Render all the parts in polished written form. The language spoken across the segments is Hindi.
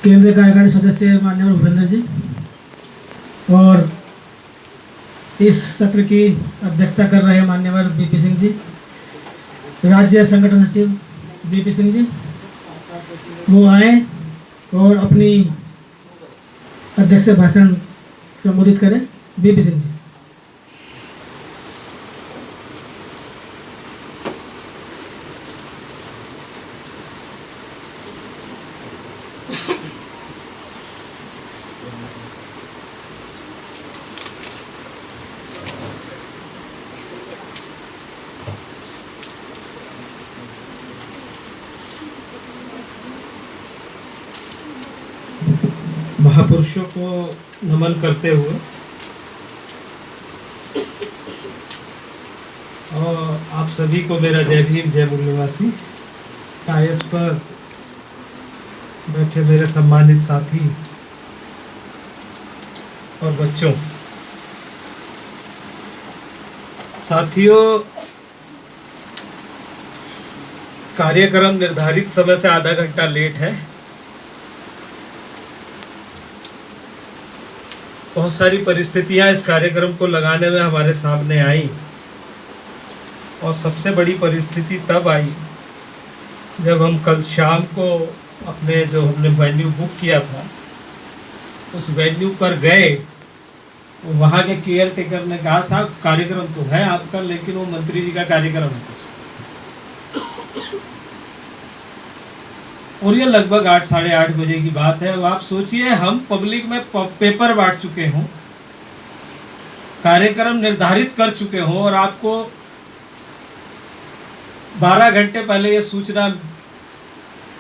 केंद्रीय कार्यकारिणी सदस्य माननीय भूपेंद्र जी और इस सत्र की अध्यक्षता कर रहे मान्यवर बीपी सिंह जी, राज्य संगठन सचिव बीपी सिंह जी, वो आए और अपनी अध्यक्ष भाषण संबोधित करें। बीपी सिंह जी। महापुरुषों को नमन करते हुए और आप सभी को मेरा जय भीम, जय मूल्यवासी। डायस पर बैठे मेरे सम्मानित साथी और बच्चों, साथियों, कार्यक्रम निर्धारित समय से आधा घंटा लेट है। बहुत सारी परिस्थितियां इस कार्यक्रम को लगाने में हमारे सामने आई और सबसे बड़ी परिस्थिति तब आई जब हम कल शाम को अपने जो हमने वेन्यू बुक किया था उस वेन्यू पर गए। वहाँ के केयर टेकर ने कहा, साहब कार्यक्रम तो है आपका, लेकिन वो मंत्री जी का कार्यक्रम है। और ये लगभग 8 साढ़े 8 बजे की बात है। अब आप सोचिए, हम पब्लिक में पेपर बांट चुके हों, कार्यक्रम निर्धारित कर चुके हों और आपको 12 घंटे पहले ये सूचना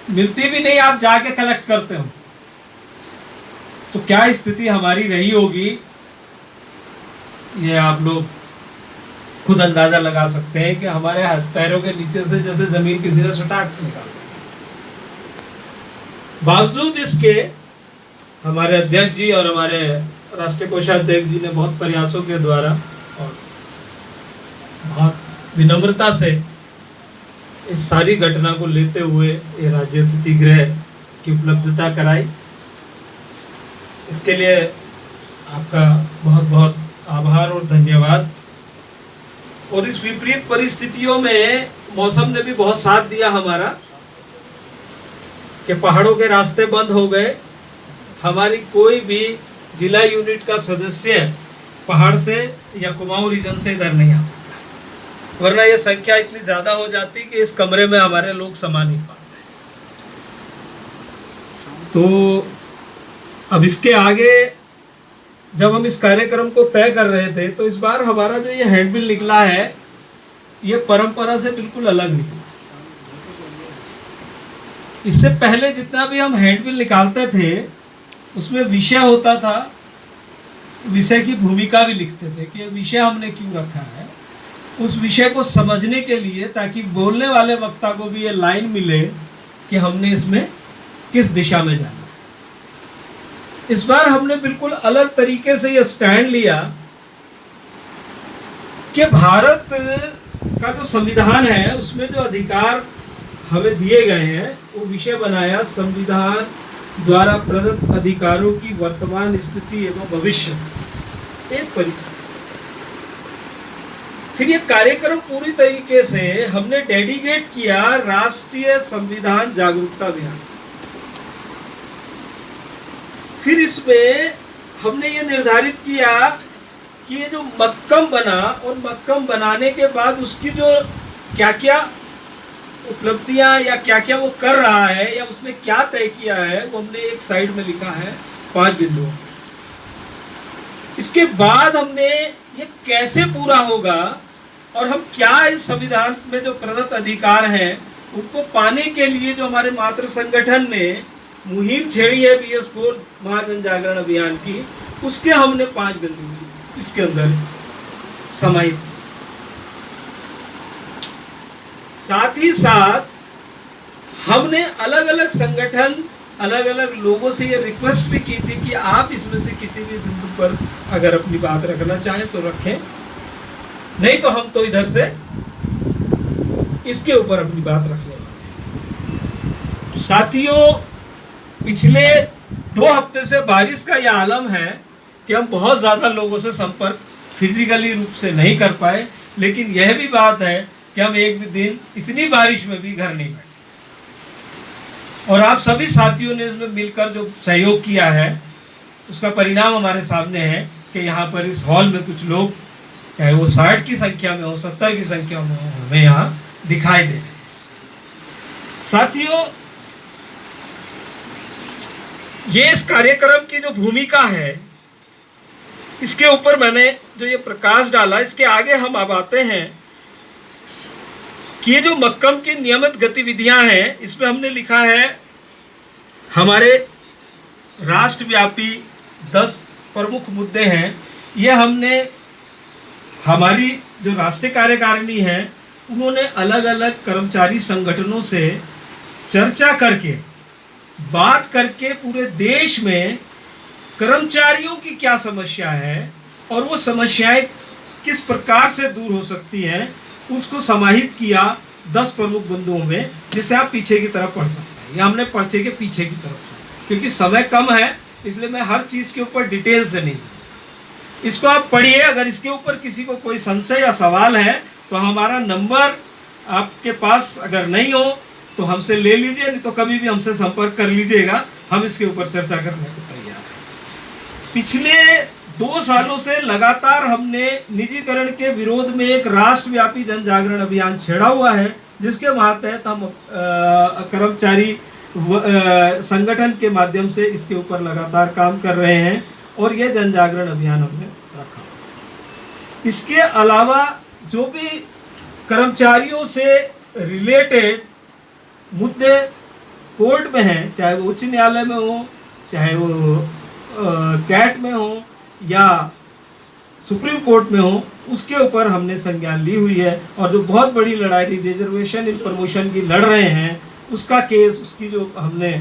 मिलती भी नहीं, आप जाके कलेक्ट करते हो, तो क्या स्थिति हमारी रही होगी ये आप लोग खुद अंदाजा लगा सकते हैं कि हमारे हाथ पैरों के नीचे से जैसे जमीन किसी ने सटाक से निकाल। बावजूद इसके हमारे अध्यक्ष जी और हमारे राष्ट्रीय कोषाध्यक्ष जी ने बहुत प्रयासों के द्वारा और बहुत विनम्रता से इस सारी घटना को लेते हुए ये राज्य अतिथि गृह की उपलब्धता कराई। इसके लिए आपका बहुत बहुत आभार और धन्यवाद। और इस विपरीत परिस्थितियों में मौसम ने भी बहुत साथ दिया हमारा कि पहाड़ों के रास्ते बंद हो गए। हमारी कोई भी जिला यूनिट का सदस्य पहाड़ से या कुमाऊं रीजन से इधर नहीं आ सकता, वरना ये संख्या इतनी ज्यादा हो जाती कि इस कमरे में हमारे लोग समा नहीं पाते। तो अब इसके आगे जब हम इस कार्यक्रम को तय कर रहे थे तो इस बार हमारा जो ये हैंडबिल निकला है ये परंपरा से बिल्कुल अलग निकला। इससे पहले जितना भी हम हैंडबिल निकालते थे उसमें विषय होता था, विषय की भूमिका भी लिखते थे कि विषय हमने क्यों रखा है, उस विषय को समझने के लिए, ताकि बोलने वाले वक्ता को भी ये लाइन मिले कि हमने इसमें किस दिशा में जाना है। इस बार हमने बिल्कुल अलग तरीके से ये स्टैंड लिया कि भारत का जो संविधान है उसमें जो अधिकार हमें दिए गए हैं वो विषय बनाया संविधान द्वारा प्रदत्त अधिकारों की वर्तमान स्थिति एवं भविष्य, एक परिचय। फिर ये कार्यक्रम पूरी तरीके से हमने डेडिकेट किया राष्ट्रीय संविधान जागरूकता अभियान। फिर इसमें हमने ये निर्धारित किया कि ये जो मक्कम बना और मक्कम बनाने के बाद उसकी जो क्या क्या उपलब्धियां या क्या क्या वो कर रहा है या उसने क्या तय किया है वो हमने एक साइड में लिखा है 5 बिंदु। इसके बाद हमने ये कैसे पूरा होगा और हम क्या इस संविधान में जो प्रदत्त अधिकार हैं उनको पाने के लिए जो हमारे मातृ संगठन ने मुहिम छेड़ी है BS4 महाजन जागरण अभियान की, उसके हमने 5 बिंदु इसके अंदर समाहित। साथ ही साथ हमने अलग अलग संगठन, अलग अलग लोगों से ये रिक्वेस्ट भी की थी कि आप इसमें से किसी भी बिंदु पर अगर अपनी बात रखना चाहें तो रखें, नहीं तो हम तो इधर से इसके ऊपर अपनी बात रख लेंगे। साथियों, पिछले 2 हफ्ते से बारिश का यह आलम है कि हम बहुत ज़्यादा लोगों से संपर्क फिजिकली रूप से नहीं कर पाए, लेकिन यह भी बात है कि हम एक भी दिन इतनी बारिश में भी घर नहीं बैठे। और आप सभी साथियों ने इसमें मिलकर जो सहयोग किया है उसका परिणाम हमारे सामने है कि यहाँ पर इस हॉल में कुछ लोग, चाहे वो 60 की संख्या में हो, 70 की संख्या में हो, हमें यहाँ दिखाई दे रहे हैं। साथियों, ये इस कार्यक्रम की जो भूमिका है, इसके ऊपर मैंने जो ये प्रकाश डाला, इसके आगे हम अब आते हैं कि ये जो मक्कम की नियमित गतिविधियां हैं, इसमें हमने लिखा है हमारे राष्ट्रव्यापी 10 प्रमुख मुद्दे हैं। ये हमने, हमारी जो राष्ट्रीय कार्यकारिणी है उन्होंने अलग अलग कर्मचारी संगठनों से चर्चा करके, बात करके पूरे देश में कर्मचारियों की क्या समस्या है और वो समस्याएं किस प्रकार से दूर हो सकती हैं, उसको समाहित किया 10 प्रमुख बिंदुओं में, जिसे आप पीछे की तरफ पढ़ सकते हैं। या हमने पर्चे के पीछे की तरफ, क्योंकि समय कम है इसलिए मैं हर चीज़ के ऊपर डिटेल से नहीं, इसको आप पढ़िए। अगर इसके ऊपर किसी को कोई संशय या सवाल है तो हमारा नंबर आपके पास अगर नहीं हो तो हमसे ले लीजिए, नहीं तो कभी भी हमसे संपर्क कर लीजिएगा, हम इसके ऊपर चर्चा करने को तैयार हैं। पिछले 2 सालों से लगातार हमने निजीकरण के विरोध में एक राष्ट्रव्यापी जन जागरण अभियान छेड़ा हुआ है, जिसके मातहत हम कर्मचारी संगठन के माध्यम से इसके ऊपर लगातार काम कर रहे हैं और यह जन जागरण अभियान हमने रखा। इसके अलावा जो भी कर्मचारियों से रिलेटेड मुद्दे कोर्ट में हैं, चाहे वो उच्च न्यायालय में हो, चाहे वो कैट में हो या सुप्रीम कोर्ट में हो, उसके ऊपर हमने संज्ञान ली हुई है। और जो बहुत बड़ी लड़ाई रिजर्वेशन इन प्रमोशन की लड़ रहे हैं, उसका केस, उसकी जो हमने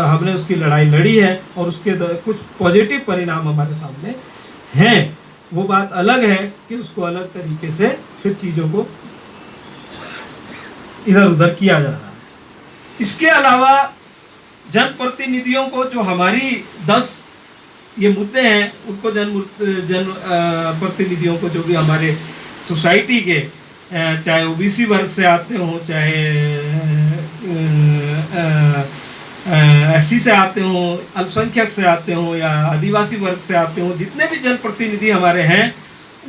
हमने उसकी लड़ाई लड़ी है और उसके कुछ पॉजिटिव परिणाम हमारे सामने हैं। वो बात अलग है कि उसको अलग तरीके से फिर चीज़ों को इधर उधर किया जा रहा है। इसके अलावा जनप्रतिनिधियों को जो हमारी 10 ये मुद्दे हैं, उनको जन प्रतिनिधियों को, जो भी हमारे सोसाइटी के, चाहे ओबीसी वर्ग से आते हों, चाहे एससी से आते हों, अल्पसंख्यक से आते हों या आदिवासी वर्ग से आते हों, जितने भी जनप्रतिनिधि हमारे हैं,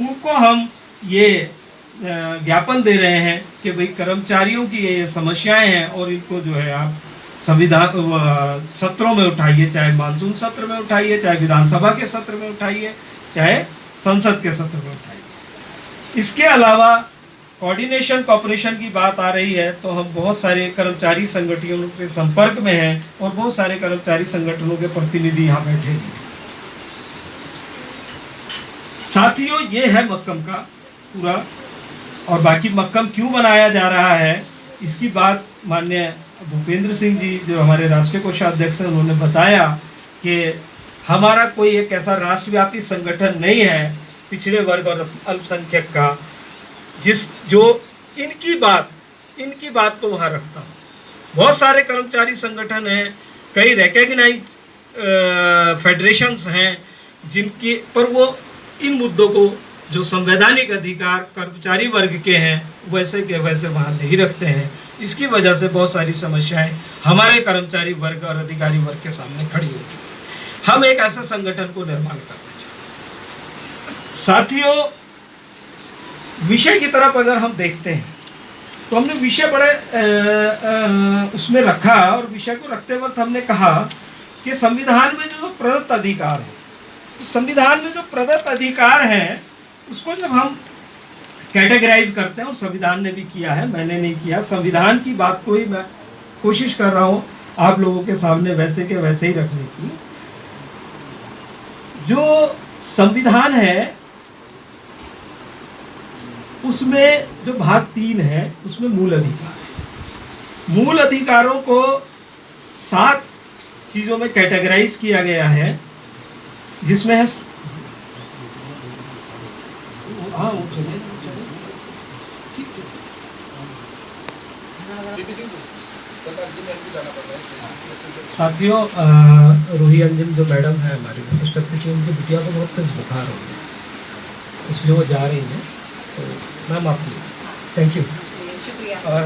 उनको हम ये ज्ञापन दे रहे हैं कि भाई कर्मचारियों की ये समस्याएं हैं और इनको जो है आप संविधान सत्रों में उठाइए, चाहे मानसून सत्र में उठाइए, चाहे विधानसभा के सत्र में उठाइए, चाहे संसद के सत्र में उठाइए। इसके अलावा कोऑर्डिनेशन कॉपरेशन की बात आ रही है तो हम बहुत सारे कर्मचारी संगठनों के संपर्क में हैं और बहुत सारे कर्मचारी संगठनों के प्रतिनिधि यहाँ बैठे हैं। साथियों, ये है मक्कम का पूरा, और बाकी मक्कम क्यों बनाया जा रहा है इसकी बात माननीय भूपेंद्र सिंह जी, जो हमारे राष्ट्रीय कोषाध्यक्ष हैं, उन्होंने बताया कि हमारा कोई एक ऐसा राष्ट्रव्यापी संगठन नहीं है पिछड़े वर्ग और अल्पसंख्यक का जो इनकी बात को वहाँ रखता हूँ। बहुत सारे कर्मचारी संगठन हैं, कई रिकॉग्नाइज फेडरेशंस हैं जिनकी पर वो इन मुद्दों को, जो संवैधानिक अधिकार कर्मचारी वर्ग के हैं, वैसे के वैसे वहाँ नहीं रखते हैं। इसकी वजह से बहुत सारी समस्याएं हमारे कर्मचारी वर्ग और अधिकारी वर्ग के सामने खड़ी होती हैं। हम एक ऐसे संगठन को निर्माण करना चाहते हैं। साथियों, विषय की तरफ अगर हम देखते हैं तो हमने विषय बड़े उसमें रखा, और विषय को रखते वक्त हमने कहा कि संविधान में जो प्रदत्त अधिकार है, तो संविधान में जो प्रदत्त अधिकार हैं उसको जब हम कैटेगराइज करते हैं, और संविधान ने भी किया है, मैंने नहीं किया, संविधान की बात को ही मैं कोशिश कर रहा हूँ आप लोगों के सामने वैसे के वैसे ही रखने की। जो संविधान है उसमें जो भाग 3 है उसमें मूल अधिकार है। मूल अधिकारों को 7 चीज़ों में कैटेगराइज किया गया है, जिसमें है साथियों, रूही अंजन जो मैडम है हमारी विशिष्ट अतिथि, उनकी बिटिया को बहुत तेज बुखार हो गया, इसलिए वो जा रही हैं। तो मैम आप प्लीज। Thank you. शुक्रिया। और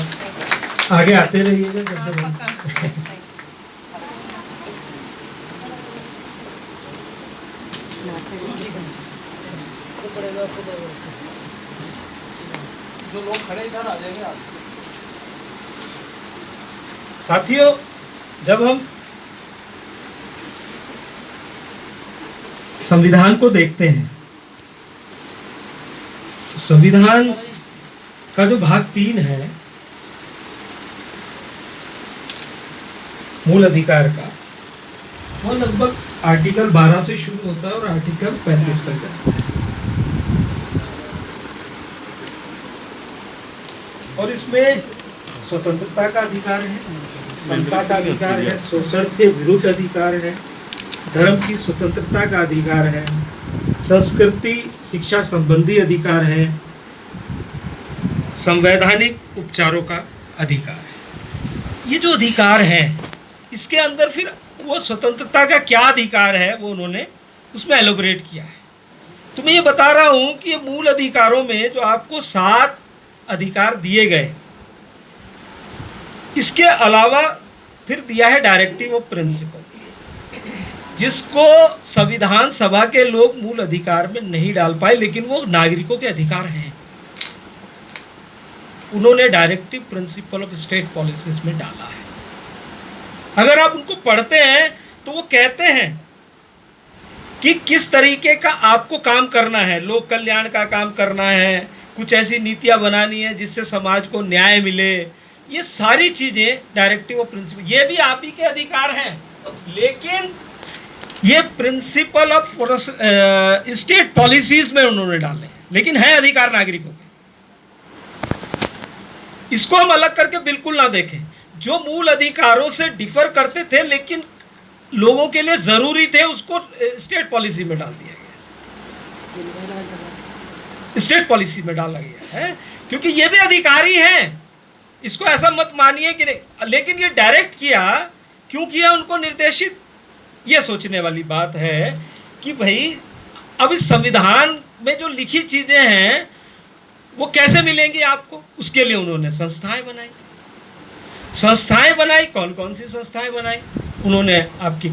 आगे आते रहिएगा जब जब हम- जो लोग खड़े इधर आ जाएंगे आप। साथियों, जब हम संविधान को देखते हैं तो संविधान का जो भाग 3 है मूल अधिकार का, वो लगभग आर्टिकल 12 से शुरू होता है और आर्टिकल 35 तक जाता है। और इसमें स्वतंत्रता का अधिकार है, समता का अधिकार है, शोषण के विरुद्ध अधिकार है, धर्म की स्वतंत्रता का अधिकार है, संस्कृति शिक्षा संबंधी अधिकार है, संवैधानिक उपचारों का अधिकार है। ये जो अधिकार है, इसके अंदर फिर वो स्वतंत्रता का क्या अधिकार है वो उन्होंने उसमें एलोबरेट किया है। तो मैं ये बता रहा हूं कि ये मूल अधिकारों में जो आपको 7 अधिकार दिए गए, इसके अलावा फिर दिया है डायरेक्टिव ऑफ प्रिंसिपल, जिसको संविधान सभा के लोग मूल अधिकार में नहीं डाल पाए, लेकिन वो नागरिकों के अधिकार हैं। उन्होंने directive principle of state policies में डाला है। अगर आप उनको पढ़ते हैं तो वो कहते हैं कि किस तरीके का आपको काम करना है, लोक कल्याण का काम करना है, कुछ ऐसी नीतियां बनानी है जिससे समाज को न्याय मिले। ये सारी चीजें डायरेक्टिव ऑफ प्रिंसिपल, ये भी आप ही के अधिकार हैं, लेकिन ये प्रिंसिपल ऑफ स्टेट पॉलिसीज में उन्होंने डाले, लेकिन है अधिकार नागरिकों के। इसको हम अलग करके बिल्कुल ना देखें। जो मूल अधिकारों से डिफर करते थे लेकिन लोगों के लिए जरूरी थे, उसको स्टेट पॉलिसी में डाल दिया गया, स्टेट पॉलिसी में डाला गया है, क्योंकि ये भी अधिकारी हैं। इसको ऐसा मत मानिए कि नहीं, लेकिन ये डायरेक्ट किया, क्यों किया उनको निर्देशित, ये सोचने वाली बात है कि भाई अब इस संविधान में जो लिखी चीजें हैं वो कैसे मिलेंगी आपको। उसके लिए उन्होंने संस्थाएं बनाई। संस्थाएं बनाई, कौन कौन सी संस्थाएं बनाई उन्होंने? आपकी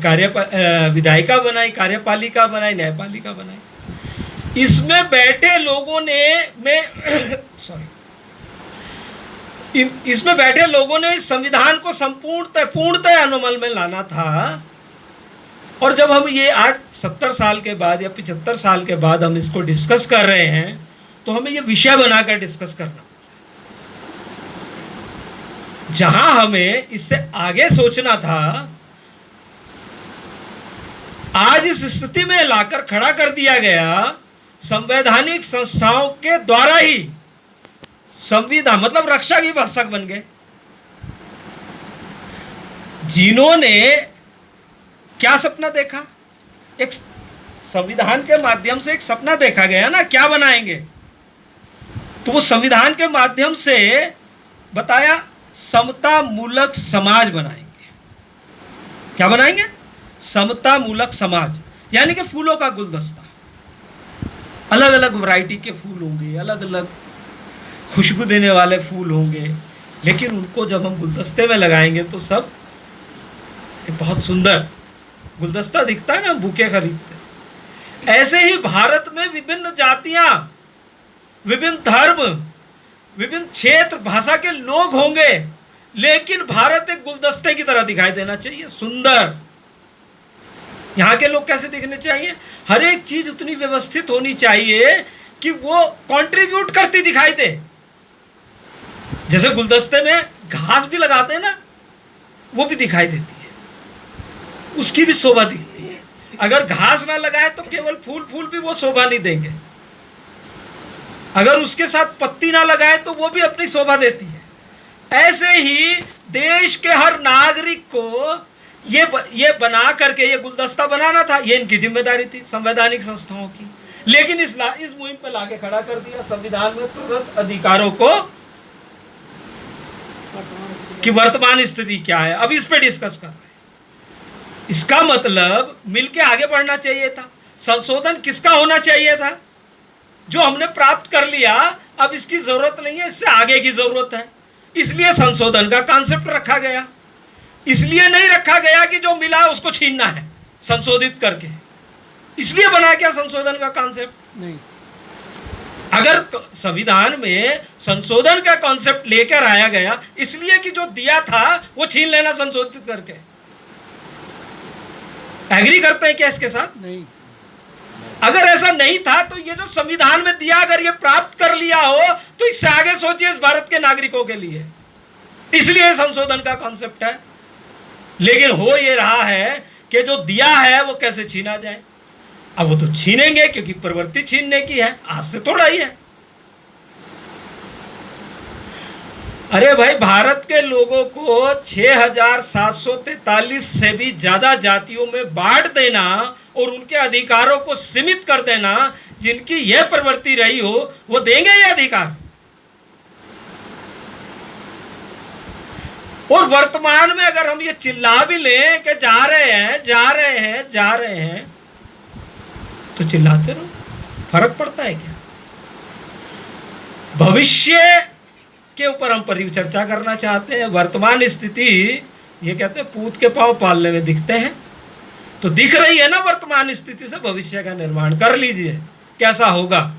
विधायिका बनाई, कार्यपालिका बनाई, न्यायपालिका बनाई। इसमें बैठे लोगों ने इसमें बैठे लोगों ने इस संविधान को पूर्णतः अनुमल में लाना था। और जब हम ये आज 70 साल के बाद या 75 साल के बाद हम इसको डिस्कस कर रहे हैं, तो हमें ये विषय बनाकर डिस्कस करना। जहां हमें इससे आगे सोचना था, आज इस स्थिति में लाकर खड़ा कर दिया गया। संवैधानिक संस्थाओं के द्वारा ही संविधान मतलब रक्षा की भाषक बन गए, जिन्होंने क्या सपना देखा, एक संविधान के माध्यम से एक सपना देखा गया ना, क्या बनाएंगे, तो वो संविधान के माध्यम से बताया समता मूलक समाज बनाएंगे। क्या बनाएंगे? समता मूलक समाज, यानी कि फूलों का गुलदस्ता, अलग अलग वैरायटी के फूल होंगे, अलग अलग खुशबू देने वाले फूल होंगे, लेकिन उनको जब हम गुलदस्ते में लगाएंगे तो सब एक बहुत सुंदर गुलदस्ता दिखता है ना, बुके खरीदते। ऐसे ही भारत में विभिन्न जातियां, विभिन्न धर्म, विभिन्न क्षेत्र, भाषा के लोग होंगे, लेकिन भारत एक गुलदस्ते की तरह दिखाई देना चाहिए, सुंदर। यहां के लोग कैसे दिखने चाहिए? हर एक चीज उतनी व्यवस्थित होनी चाहिए कि वो कंट्रीब्यूट करती दिखाई दे। जैसे गुलदस्ते में घास भी लगाते हैं ना, वो भी दिखाई देती है, उसकी भी शोभा दिखती है। अगर घास ना लगाए तो केवल फूल भी वो शोभा नहीं देंगे, अगर उसके साथ पत्ती ना लगाए तो वो भी अपनी शोभा देती है। ऐसे ही देश के हर नागरिक को ये बना करके ये गुलदस्ता बनाना था, ये इनकी जिम्मेदारी थी संवैधानिक संस्थाओं की। लेकिन इस मुहिम पे लाके खड़ा कर दिया संविधान में प्रदत्त अधिकारों को कि वर्तमान स्थिति क्या है, अब इस पे डिस्कस कर रहे हैं। इसका मतलब मिलके आगे बढ़ना चाहिए था। संशोधन किसका होना चाहिए था? जो हमने प्राप्त कर लिया अब इसकी जरूरत नहीं है, इससे आगे की जरूरत है, इसलिए संशोधन का कॉन्सेप्ट रखा गया। इसलिए नहीं रखा गया कि जो मिला उसको छीनना है संशोधित करके, इसलिए बना क्या संशोधन का कॉन्सेप्ट नहीं। अगर संविधान में संशोधन का कॉन्सेप्ट लेकर आया गया इसलिए कि जो दिया था वो छीन लेना संशोधित करके। एग्री करते हैं क्या इसके साथ? नहीं। अगर ऐसा नहीं था तो ये जो संविधान में दिया अगर ये प्राप्त कर लिया हो तो इससे आगे सोचिए इस भारत के नागरिकों के लिए, इसलिए संशोधन का कॉन्सेप्ट है। लेकिन हो ये रहा है कि जो दिया है वो कैसे छीना जाए। अब वो तो छीनेंगे क्योंकि प्रवृत्ति छीनने की है, आज से थोड़ा ही है। अरे भाई, भारत के लोगों को 6,743 से भी ज्यादा जातियों में बांट देना और उनके अधिकारों को सीमित कर देना, जिनकी यह प्रवृत्ति रही हो वो देंगे ये अधिकार। और वर्तमान में अगर हम ये चिल्ला भी लें कि जा रहे हैं जा रहे हैं जा रहे हैं, तो चिल्लाते रहो, फर्क पड़ता है क्या? भविष्य के ऊपर हम परिचर्चा करना चाहते हैं। वर्तमान स्थिति, ये कहते हैं पूत के पांव पालने में दिखते हैं, तो दिख रही है ना वर्तमान स्थिति से भविष्य का निर्माण कर लीजिए कैसा होगा।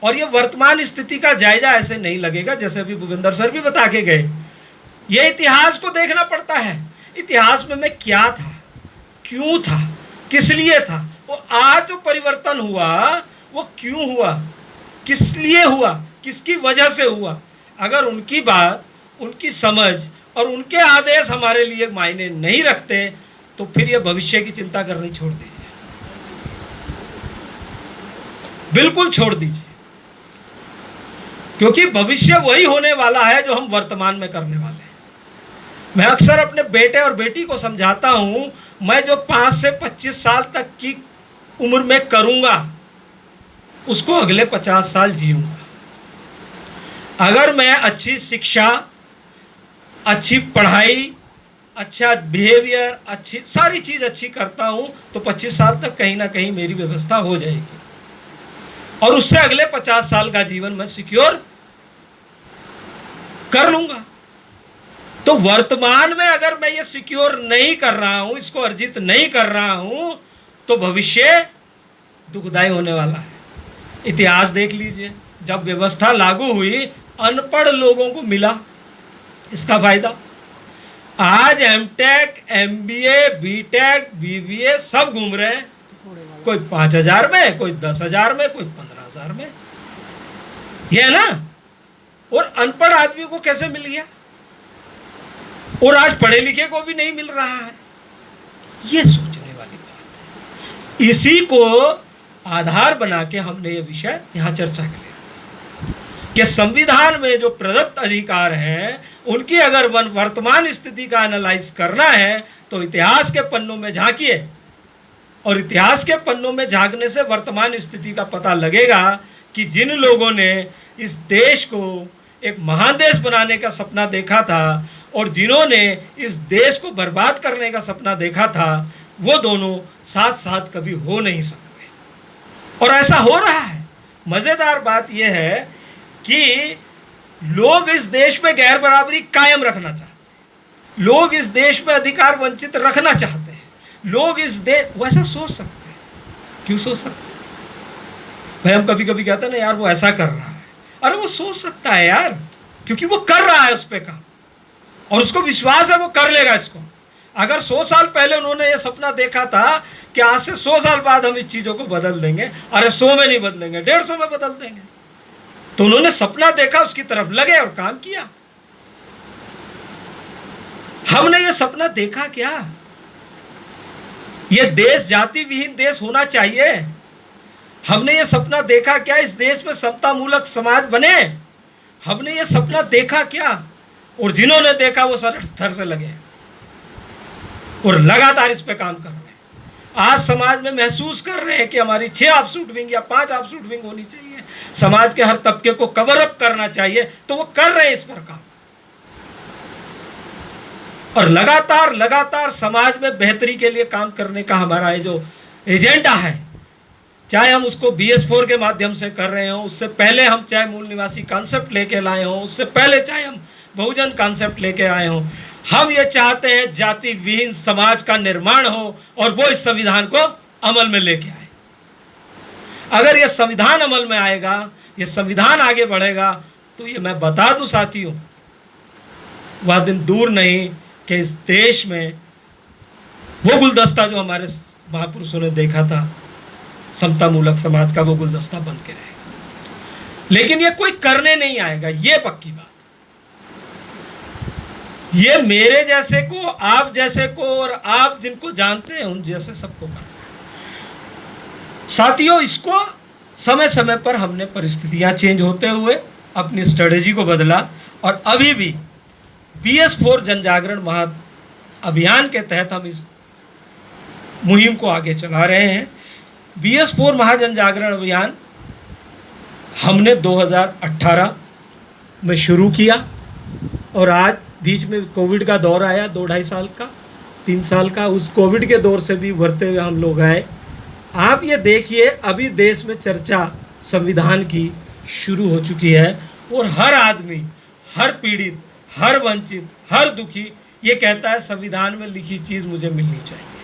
और ये वर्तमान स्थिति का जायजा ऐसे नहीं लगेगा जैसे अभी भूपेंद्र सर भी बता के गए, ये इतिहास को देखना पड़ता है। इतिहास में मैं क्या था, क्यों था, किस लिए था, वो आज जो परिवर्तन हुआ वो क्यों हुआ, किस लिए हुआ, किसकी वजह से हुआ। अगर उनकी बात, उनकी समझ और उनके आदेश हमारे लिए मायने नहीं रखते तो फिर ये भविष्य की चिंता करनी छोड़ दीजिए, बिल्कुल छोड़ दीजिए, क्योंकि भविष्य वही होने वाला है जो हम वर्तमान में करने वाले हैं। मैं अक्सर अपने बेटे और बेटी को समझाता हूं, मैं जो 5 से 25 साल तक की उम्र में करूंगा उसको अगले 50 साल जीऊंगा। अगर मैं अच्छी शिक्षा, अच्छी पढ़ाई, अच्छा बिहेवियर, अच्छी सारी चीज अच्छी करता हूं तो 25 साल तक कहीं ना कहीं मेरी व्यवस्था हो जाएगी और उससे अगले 50 साल का जीवन मैं सिक्योर कर लूंगा। तो वर्तमान में अगर मैं ये सिक्योर नहीं कर रहा हूं, इसको अर्जित नहीं कर रहा हूं, तो भविष्य दुखदायी होने वाला है। इतिहास देख लीजिए, जब व्यवस्था लागू हुई अनपढ़ लोगों को मिला इसका फायदा। आज एमटेक, एमबीए, बीटेक, बीबीए सब घूम रहे हैं, कोई 5,000 में, कोई 10,000 में, कोई 15,000 में, ये है ना। और अनपढ़ आदमी को कैसे मिल गया और आज पढ़े लिखे को भी नहीं मिल रहा है, ये सोचने वाली बात है। इसी को आधार बना के हमने ये विषय यहां चर्चा किया कि संविधान में जो प्रदत्त अधिकार हैं उनकी अगर वर्तमान स्थिति का एनालाइज करना है तो इतिहास के पन्नों में झांकिए, और इतिहास के पन्नों में झांकने से वर्तमान स्थिति का पता लगेगा कि जिन लोगों ने इस देश को एक महान देश बनाने का सपना देखा था और जिन्होंने इस देश को बर्बाद करने का सपना देखा था, वो दोनों साथ साथ कभी हो नहीं सकते, और ऐसा हो रहा है। मजेदार बात यह है कि लोग इस देश में गैर बराबरी कायम रखना चाहते हैं, लोग इस देश में अधिकार वंचित रखना चाहते हैं, लोग इस देश वैसा सोच सकते हैं। क्यों सोच सकते हैं भाई? हम कभी कभी कहते हैं ना यार वो ऐसा कर रहा है, अरे वो सोच सकता है यार, क्योंकि वो कर रहा है उस पे काम और उसको विश्वास है वो कर लेगा इसको। अगर 100 साल पहले उन्होंने ये सपना देखा था कि आज से 100 साल बाद हम इस चीजों को बदल देंगे, अरे 100 में नहीं बदलेंगे, 150 में बदल देंगे, तो उन्होंने सपना देखा, उसकी तरफ लगे और काम किया। हमने ये सपना देखा क्या? ये देश जाति विहीन देश होना चाहिए। हमने ये सपना देखा क्या इस देश में समता मूलक समाज बने? हमने ये सपना देखा क्या? और जिन्होंने देखा वो सर थर से लगे और लगातार इस पे काम कर रहे हैं। आज समाज में महसूस कर रहे हैं कि हमारी 6 ऑफशूट विंग या 5 ऑफशूट विंग होनी चाहिए, समाज के हर तबके को कवर अप करना चाहिए, तो वो कर रहे हैं इस पर काम। और लगातार लगातार समाज में बेहतरी के लिए काम करने का हमारा ये जो एजेंडा है, चाहे हम उसको BS4 के माध्यम से कर रहे हो, उससे पहले हम चाहे मूल निवासी कॉन्सेप्ट लेके लाए हो, उससे पहले चाहे हम बहुजन कॉन्सेप्ट लेके आए हो, हम ये चाहते हैं जाति विहीन समाज का निर्माण हो और वो इस संविधान को अमल में लेके आए। अगर ये संविधान अमल में आएगा, ये संविधान आगे बढ़ेगा, तो ये मैं बता दूं साथियों, वह दिन दूर नहीं कि इस देश में वो गुलदस्ता जो हमारे महापुरुषों ने देखा था, समता मूलक समाज का, वो गुलदस्ता बन के रहेगा। लेकिन ये कोई करने नहीं आएगा, ये पक्की बात। ये मेरे जैसे को, आप जैसे को, और आप जिनको जानते हैं उन जैसे सबको करना है। साथियों, इसको समय समय पर हमने परिस्थितियां चेंज होते हुए अपनी स्ट्रेटेजी को बदला, और अभी भी BS4 जन जागरण महा अभियान के तहत हम इस मुहिम को आगे चला रहे हैं। BS4 महाजन जागरण अभियान हमने 2018 में शुरू किया, और आज बीच में कोविड का दौर आया, 2-2.5 साल का, 3 साल का। उस कोविड के दौर से भी उभरते हुए हम लोग आए। आप ये देखिए, अभी देश में चर्चा संविधान की शुरू हो चुकी है, और हर आदमी, हर पीड़ित, हर वंचित, हर दुखी ये कहता है संविधान में लिखी चीज़ मुझे मिलनी चाहिए।